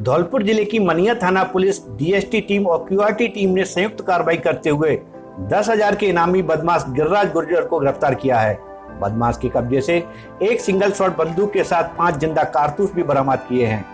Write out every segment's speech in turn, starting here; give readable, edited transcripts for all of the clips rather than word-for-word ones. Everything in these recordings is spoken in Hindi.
धौलपुर जिले की मनिया थाना पुलिस, डीएसटी टीम और क्यूआरटी टीम ने संयुक्त कार्रवाई करते हुए 10,000 के इनामी बदमाश गिरिराज गुर्जर को गिरफ्तार किया है। बदमाश के कब्जे से एक सिंगल शॉट बंदूक के साथ 5 जिंदा कारतूस भी बरामद किए हैं।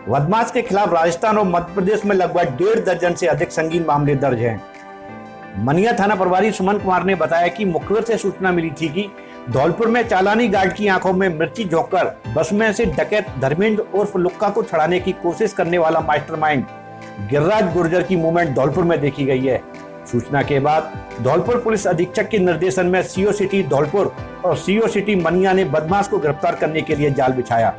बदमाश के खिलाफ राजस्थान और मध्य प्रदेश में लगभग 1.5 दर्जन से अधिक संगीन मामले दर्ज हैं। मनिया थाना प्रभारी सुमन कुमार ने बताया कि मुखबिर से सूचना मिली थी कि धौलपुर में चालानी गार्ड की आंखों में मिर्ची झोंककर बस में से डकैत धर्मेंद्र उर्फ लुक्का को छुड़ाने की कोशिश करने वाला मास्टरमाइंड गिरिराज गुर्जर की मूवमेंट धौलपुर में देखी गई है। सूचना के बाद धौलपुर पुलिस अधीक्षक के निर्देशन में सीओ सिटी धौलपुर और सीओ सिटी मनिया ने बदमाश को गिरफ्तार करने के लिए जाल बिछाया।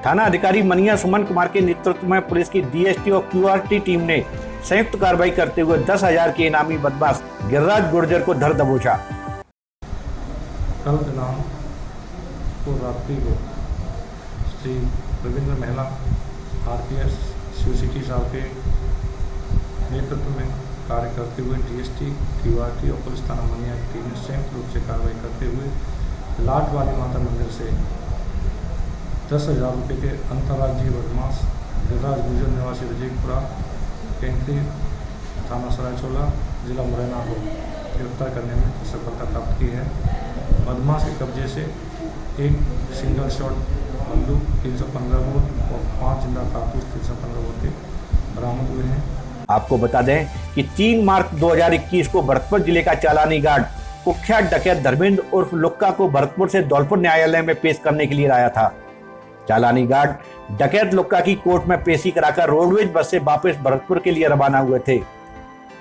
थाना अधिकारी मनिया सुमन कुमार के नेतृत्व में पुलिस की डीएसटी और क्यूआरटी टीम ने संयुक्त कार्रवाई करते हुए 10,000 के इनामी बदमाश गिरिराज गुर्जर को धर दबोचा। कल दिनांक को रात्रि को श्री रविंद्र महिला आरपीएस सीओ सिटी साहब के नेतृत्व में कार्य करते हुए डीएसटी, क्यूआरटी और पुलिस थाना मनिया की टीम ने संयुक्त रूप से कार्रवाई करते हुए लाट वाली माता मंदिर से 10,000 रुपये के अंतर्राज्यीय बदमाश गिरिराज गुर्जर निवासी रजीकपुरा कैंती थाना सरायचोला जिला मुरैना को गिरफ्तार करने में सफलता प्राप्त की है। बदमाश के कब्जे से एक सिंगल शॉट बंदूक 315 बोर और 5 जिंदा कारतूस 315 बोर के बरामद हुए हैं। आपको बता दें कि 3 मार्च 2021 को भरतपुर जिले का चालानी गार्ड कुख्यात डकैत धर्मेंद्र उर्फ लुक्का को भरतपुर से धौलपुर न्यायालय में पेश करने के लिए लाया था। चालानी गार्ड डकैत लुक्का की कोर्ट में पेशी कराकर रोडवेज बस से वापस भरतपुर के लिए रवाना हुए थे,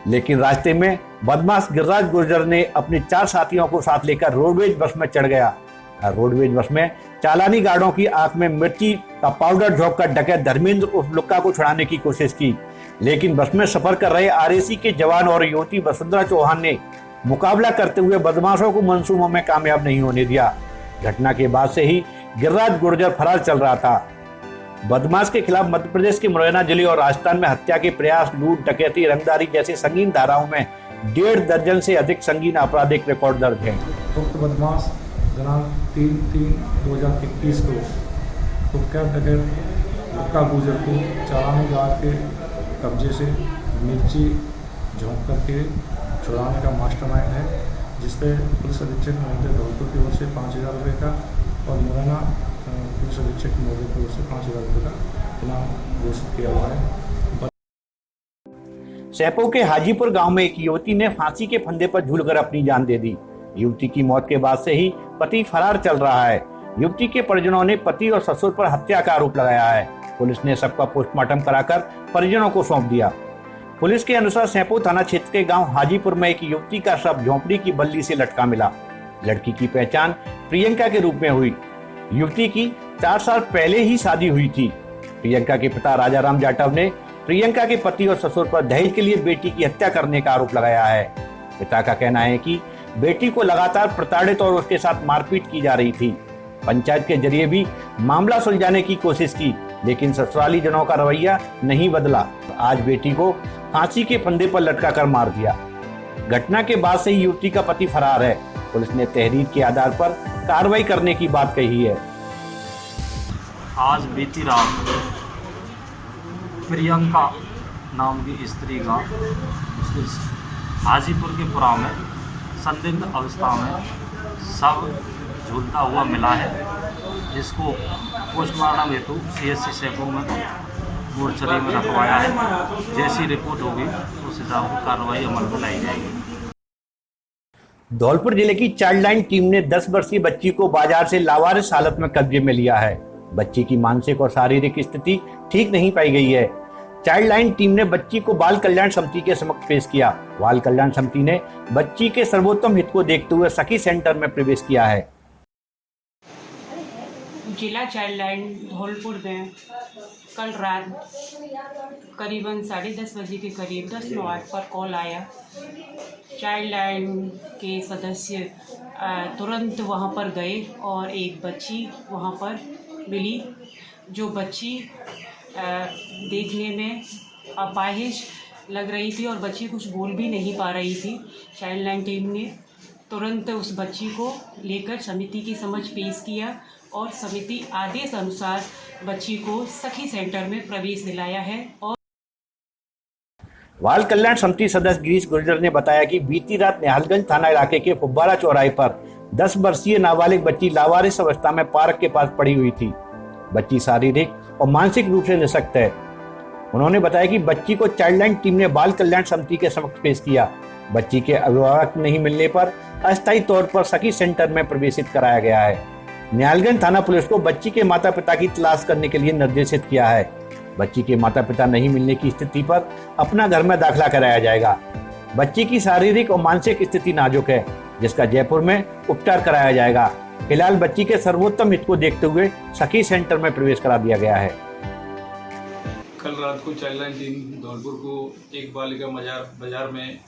लेकिन रास्ते में बदमाश गिरिराज गुर्जर ने अपने 4 साथियों को साथ लेकर रोडवेज बस में चढ़ गया। रोडवेज बस में चालानी गार्डों की आंख में मिर्ची का पाउडर झोंककर डकैत धर्मेंद्र उर्फ लुक्का को छुड़ाने की कोशिश की, लेकिन बस में सफर कर रहे आरएसी के जवान और युवती वसुंधरा चौहान ने मुकाबला करते हुए बदमाशों को मंसूबों में कामयाब नहीं होने दिया। घटना के बाद से ही गिरिराज गुर्जर फरार चल रहा था। बदमाश के खिलाफ मध्य प्रदेश के मुरैना जिले और राजस्थान में हत्या के प्रयास, लूट, डकैती, रंगदारी जैसे संगीन धाराओं में 1.5 दर्जन से अधिक संगीन आपराधिक रिकॉर्ड दर्ज हैं। उक्त बदमाश दिनांक 3/3/2021 को कुख्यात डकैत लुक्का गुर्जर को चालानी गार्ड के कब्जे से मिर्ची झोंक करके छुड़ाने का मास्टरमाइंड है, जिसपे पुलिस अधीक्षक महोदय धौलपुर की ओर से 5,000 रुपये का और मुरैना पुलिस अधीक्षक महोदय की ओर से 5,000 रुपये का इनाम घोषित किया हुआ है। सैपो के हाजीपुर गांव में एक युवती ने फांसी के फंदे पर झूलकर अपनी जान दे दी। युवती की मौत के बाद से ही पति फरार चल रहा है। युवती के परिजनों ने पति और ससुर पर हत्या का आरोप लगाया है। पुलिस ने सबका पोस्टमार्टम कराकर परिजनों को सौंप दिया। पुलिस के अनुसार सैपो थाना क्षेत्र के गांव हाजीपुर में एक युवती का शव झोंपड़ी की बल्ली से लटका मिला। लड़की की पहचान प्रियंका के रूप में हुई। युवती की 4 साल पहले ही शादी हुई थी। प्रियंका के पिता राजाराम जाटव ने प्रियंका के पति और ससुर पर दहेज के लिए बेटी की हत्या करने का आरोप लगाया है। पिता का कहना है कि बेटी को लगातार प्रताड़ित और उसके साथ मारपीट की जा रही थी। पंचायत के जरिए भी मामला सुलझाने की कोशिश की, लेकिन ससुराली जनों का रवैया नहीं बदला। आज बेटी को फांसी के फंदे पर लटका कर मार दिया। घटना के बाद से ही युवती का पति फरार है। पुलिस ने तहरीर के आधार पर कार्रवाई करने की बात कही है। आज बीती रात प्रियंका नाम की स्त्री का हाजीपुर के पुरा में संदिग्ध अवस्था में शव झूलता हुआ मिला है, जिसको पोस्टमार्टम हेतु सीएचसी सैपो में मोर्चरी में रखवाया है। जैसी रिपोर्ट होगी उस हिसाब से कार्रवाई अमल में लाई जाएगी। धौलपुर जिले की चाइल्ड लाइन टीम ने 10 वर्षीय बच्ची को बाजार से लावारिस हालत में कब्जे में लिया है। बच्ची की मानसिक और शारीरिक स्थिति ठीक नहीं पाई गई है। चाइल्ड लाइन टीम ने बच्ची को बाल कल्याण समिति के समक्ष पेश किया। बाल कल्याण समिति ने बच्ची के सर्वोत्तम हित को देखते हुए सखी सेंटर में प्रवेश किया है। जिला चाइल्ड लाइन धौलपुर में कल रात करीबन 10:30 बजे के करीब 10:08 पर कॉल आया। चाइल्ड लाइन के सदस्य तुरंत वहां पर गए और एक बच्ची वहां पर मिली, जो बच्ची देखने में अपाहिज लग रही थी और बच्ची कुछ बोल भी नहीं पा रही थी। चाइल्ड लाइन टीम ने तुरंत उस बच्ची को लेकर समिति की समझ पेश किया और समिति आदेश अनुसार बच्ची को सखी सेंटर में प्रवेश दिलाया है। और बाल कल्याण समिति सदस्य गिरीश गुर्जर ने बताया कि बीती रात निहालगंज थाना इलाके के फुब्बारा चौराहे पर 10 वर्षीय नाबालिग बच्ची लावारिस अवस्था में पार्क के पास पड़ी हुई थी। बच्ची शारीरिक और मानसिक रूप से निःशक्त है। उन्होंने बताया कि बच्ची को चाइल्डलाइन टीम ने बाल कल्याण समिति के समक्ष पेश किया। बच्ची के अभिभावक नहीं मिलने पर अस्थायी तौर पर सखी सेंटर में प्रवेशित कराया गया है। निहालगंज थाना पुलिस को बच्ची के माता पिता की तलाश करने के लिए निर्देशित किया है। बच्ची के माता पिता नहीं मिलने की स्थिति पर अपना घर में दाखिला कराया जाएगा। बच्ची की शारीरिक और मानसिक स्थिति नाजुक है, जिसका जयपुर में उपचार कराया जाएगा। फिलहाल बच्ची के सर्वोत्तम हित को देखते हुए सखी सेंटर में प्रवेश करा दिया गया है। कल रात को चाइल्डलाइन टीम धौलपुर को एक बालिका बाजार में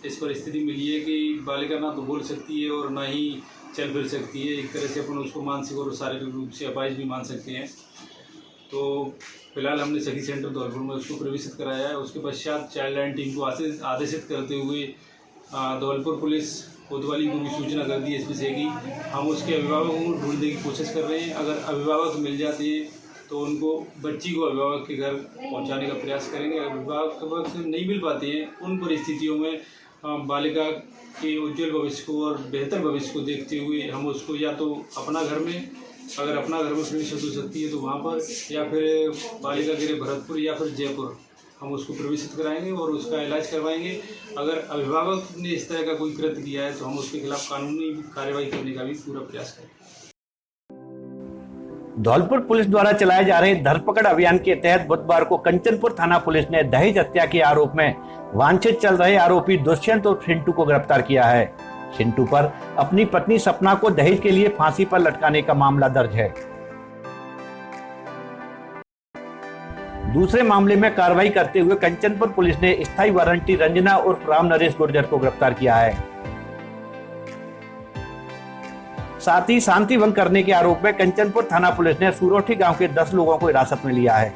इस परिस्थिति मिली है कि बालिका ना तो बोल सकती है और ना ही चल फिर सकती है। एक तरह से अपन उसको मानसिक और शारीरिक रूप से अपाहिज भी मान सकते हैं। तो फिलहाल हमने सखी सेंटर धौलपुर में उसको प्रवेशित कराया है। उसके पश्चात चाइल्डलाइन टीम को आदेशित करते हुए धौलपुर पुलिस कोतवाली को भी सूचना कर दी है इस विषय की। हम उसके अभिभावकों को ढूंढने की कोशिश कर रहे हैं। अगर अभिभावक मिल जाते हैं तो उनको बच्ची को अभिभावक के घर पहुंचाने का प्रयास करेंगे। अभिभावक से नहीं मिल पाते हैं, उन परिस्थितियों में बालिका के उज्जवल भविष्य को और बेहतर भविष्य को देखते हुए हम उसको या तो अपना घर में, अगर अपना घर में प्रवेश हो सकती है तो वहाँ पर, या फिर बालिका गृह भरतपुर या फिर जयपुर हम उसको प्रवेशित कराएंगे और उसका इलाज करवाएंगे। अगर अभिभावक ने इस तरह का कोई कृत्य किया है तो हम उसके खिलाफ कानूनी कार्रवाई करने का भी पूरा प्रयास करेंगे। धौलपुर पुलिस द्वारा चलाए जा रहे धरपकड़ अभियान के तहत बुधवार को कंचनपुर थाना पुलिस ने दहेज हत्या के आरोप में वांछित चल रहे आरोपी दुष्यंत और चिंटू को गिरफ्तार किया है। चिंटू पर अपनी पत्नी सपना को दहेज के लिए फांसी पर लटकाने का मामला दर्ज है। दूसरे मामले में कार्रवाई करते हुए कंचनपुर पुलिस ने स्थायी वारंटी रंजना उर्फ राम नरेश गुर्जर को गिरफ्तार किया है। साथ ही शांति भंग करने के आरोप में कंचनपुर थाना पुलिस ने सुरोठी गांव के 10 लोगों को हिरासत में लिया है।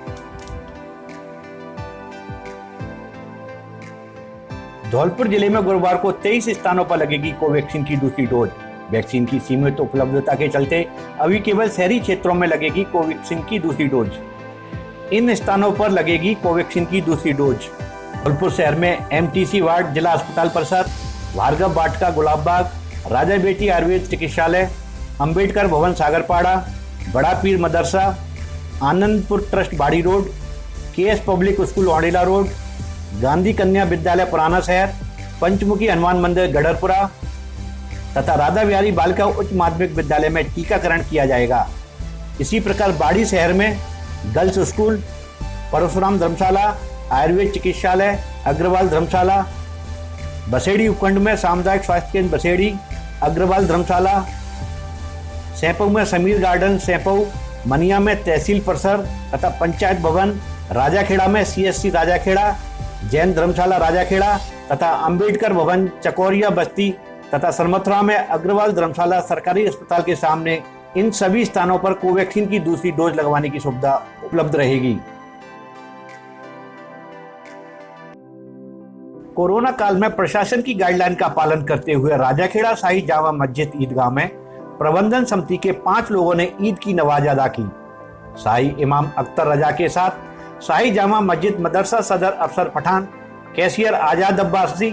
धौलपुर जिले में गुरुवार को 23 स्थानों पर लगेगी कोवैक्सीन की दूसरी डोज। वैक्सीन की सीमित उपलब्धता के चलते अभी केवल शहरी क्षेत्रों में लगेगी कोवैक्सीन की दूसरी डोज। इन स्थानों पर लगेगी कोवैक्सीन की दूसरी डोज। धौलपुर शहर में एमटीसी वार्ड, जिला अस्पताल परिसर, भार्गव वाटिका गुलाबबाग, राजा बेटी आयुर्वेद चिकित्सालय, अंबेडकर भवन सागरपाड़ा, बड़ा पीर मदरसा, Anandpur trust Bari road, KS public school Wadela road, Gandhi Kanya Vidyalaya पुराना शहर, पंचमुखी हनुमान मंदिर गढ़रपुरा तथा राधा बिहारी बालिका उच्च माध्यमिक विद्यालय में टीकाकरण किया जाएगा। इसी प्रकार बाड़ी शहर में गर्ल्स स्कूल, परशुराम धर्मशाला, आयुर्वेद चिकित्सालय, अग्रवाल धर्मशाला, बसेड़ी उपखंड में सामुदायिक स्वास्थ्य केंद्र बसेड़ी, अग्रवाल धर्मशाला, सैंपऊ में समीर गार्डन सैंपऊ, मनिया में तहसील परिसर तथा पंचायत भवन, राजाखेड़ा में सीएससी राजाखेड़ा, जैन धर्मशाला राजाखेड़ा तथा अंबेडकर भवन चकोरिया बस्ती तथा सरमथुरा में अग्रवाल धर्मशाला सरकारी अस्पताल के सामने इन सभी स्थानों पर कोवैक्सीन की दूसरी डोज लगवाने की सुविधा उपलब्ध रहेगी। कोरोना काल में प्रशासन की गाइडलाइन का पालन करते हुए राजाखेड़ा शाही जामा मस्जिद ईदगाह में प्रबंधन समिति के 5 लोगों ने ईद की नमाज अदा की। शाही इमाम अख्तर रजा के साथ शाही जामा मस्जिद मदरसा सदर अफसर पठान, कैशियर आजाद अब्बासी,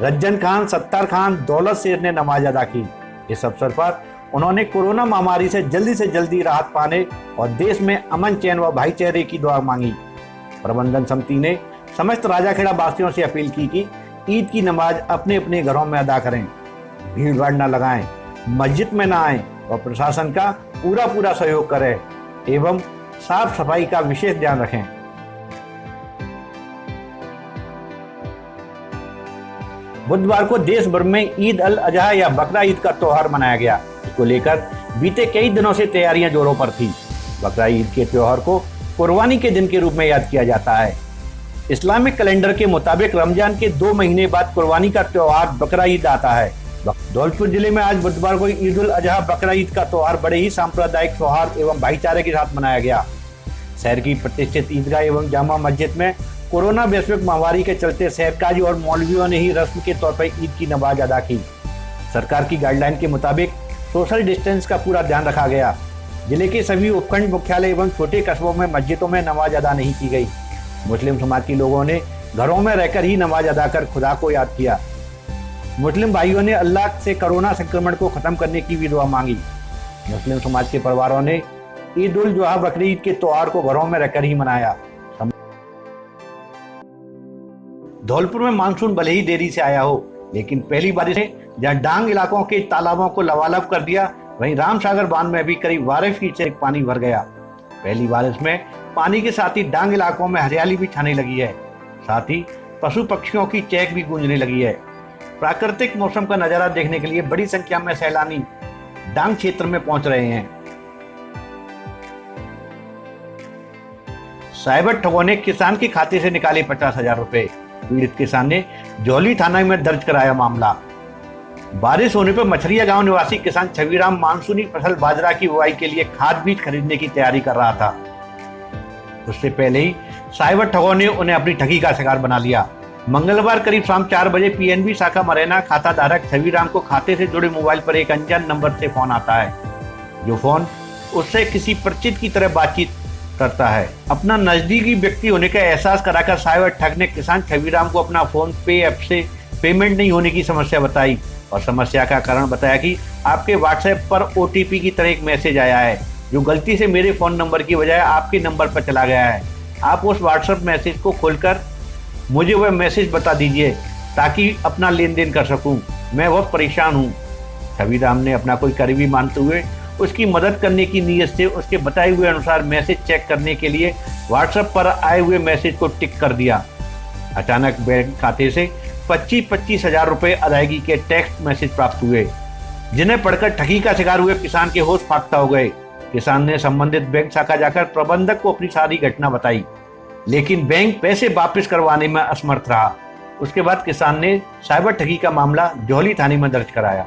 रज्जन खान, सत्तार खान, दौलत शेर ने नमाज अदा की। इस अवसर पर उन्होंने कोरोना महामारी से जल्दी राहत पाने और देश में अमन चैन व भाईचारे की दुआ मांगी। प्रबंधन समिति ने समस्त राजाखेड़ा वासियों से अपील की कि ईद की नमाज अपने अपने घरों में अदा करें, भीड़ भाड़ न लगाएं, मस्जिद में न आएं और प्रशासन का पूरा सहयोग करें एवं साफ सफाई का विशेष ध्यान रखें। बुधवार को देश भर में ईद अल अजहा या बकरा ईद का त्योहार मनाया गया। इसको लेकर बीते कई दिनों से तैयारियां जोरों पर थी। बकरा ईद के त्योहार को कुर्बानी के दिन के रूप में याद किया जाता है। इस्लामिक कैलेंडर के मुताबिक रमजान के 2 महीने बाद कुर्बानी का त्योहार बकरा ईद आता है। धौलपुर जिले में आज बुधवार को ईद उल अजहा बकरा ईद का त्योहार बड़े ही सांप्रदायिक सौहार्द एवं भाईचारे के साथ मनाया गया। शहर की प्रतिष्ठित ईदगाह एवं जामा मस्जिद में कोरोना वैश्विक महामारी के चलते सहकारी और मौलवियों ने ही रस्म के तौर पर ईद की नमाज अदा की। सरकार की गाइडलाइन के मुताबिक सोशल डिस्टेंस का पूरा ध्यान रखा गया। जिले के सभी उपखंड मुख्यालय एवं छोटे कस्बों में मस्जिदों में नमाज अदा नहीं की गई। मुस्लिम समाज के लोगों ने घरों में रहकर ही नमाज अदा कर खुदा को याद किया। मुस्लिम भाइयों ने अल्लाह से कोरोना संक्रमण को खत्म करने की भी दुआ मांगी। मुस्लिम समाज के परिवारों ने ईद उल जुहा बकरीद के त्योहार को घरों में रहकर ही मनाया। धौलपुर में मानसून भले ही देरी से आया हो, लेकिन पहली बारिश ने जहां डांग इलाकों के तालाबों को लबालब कर दिया, वहीं रामसागर बांध में भी करीब 12 फीट से पानी भर गया। पहली बारिश में पानी के साथ ही डांग इलाकों में हरियाली भी छाने लगी है। साथ ही पशु पक्षियों की चहक भी गूंजने लगी है। प्राकृतिक मौसम का नजारा देखने के लिए बड़ी संख्या में सैलानी डांग क्षेत्र में पहुंच रहे हैं। साइबर ठगों ने किसान के खाते से निकाले 50,000 रुपए। पीड़ित किसान ने जौली थाना में दर्ज कराया मामला। बारिश होने पर मछरिया गांव निवासी किसान छविराम मानसूनी फसल बाजरा की बुआई के लिए खाद बीज खरीदने की तैयारी कर रहा था। उससे पहले ही साइबर ठगों ने उन्हें अपनी ठगी का शिकार बना लिया। मंगलवार करीब शाम 4 बजे पीएनबी शाखा मरैना खाता धारक छविराम को खाते से जुड़े मोबाइल पर एक अनजान नंबर से फोन आता है, जो फोन उससे किसी परिचित की तरह बातचीत करता है। अपना नजदीकी व्यक्ति होने का एहसास कराकर साइबर ठग ने किसान छविराम को अपना फोन पे ऐप से पेमेंट नहीं होने की समस्या बताई और समस्या का कारण बताया कि आपके व्हाट्सएप पर ओटीपी की तरह एक मैसेज आया है, जो गलती से मेरे फोन नंबर की बजाय आपके नंबर पर चला गया है। आप उस व्हाट्सएप मैसेज को खोलकर मुझे वह मैसेज बता दीजिए ताकि अपना लेन देन कर सकूं। मैं बहुत परेशान हूं। छविराम ने अपना कोई करीबी मानते हुए उसकी मदद करने की नीयत से उसके बताए हुए अनुसार मैसेज चेक करने के लिए व्हाट्सएप पर आए हुए मैसेज को टिक कर दिया। अचानक बैंक खाते से 25,000 रुपए अदायगी के टेक्स्ट मैसेज प्राप्त हुए, जिन्हें पढ़कर ठगी का शिकार हुए किसान के होश फाख्ता हो गए। किसान ने संबंधित बैंक शाखा जाकर प्रबंधक को अपनी सारी घटना बताई, लेकिन बैंक पैसे वापस करवाने में असमर्थ रहा। उसके बाद किसान ने साइबर ठगी का मामला जौली थाने में दर्ज कराया।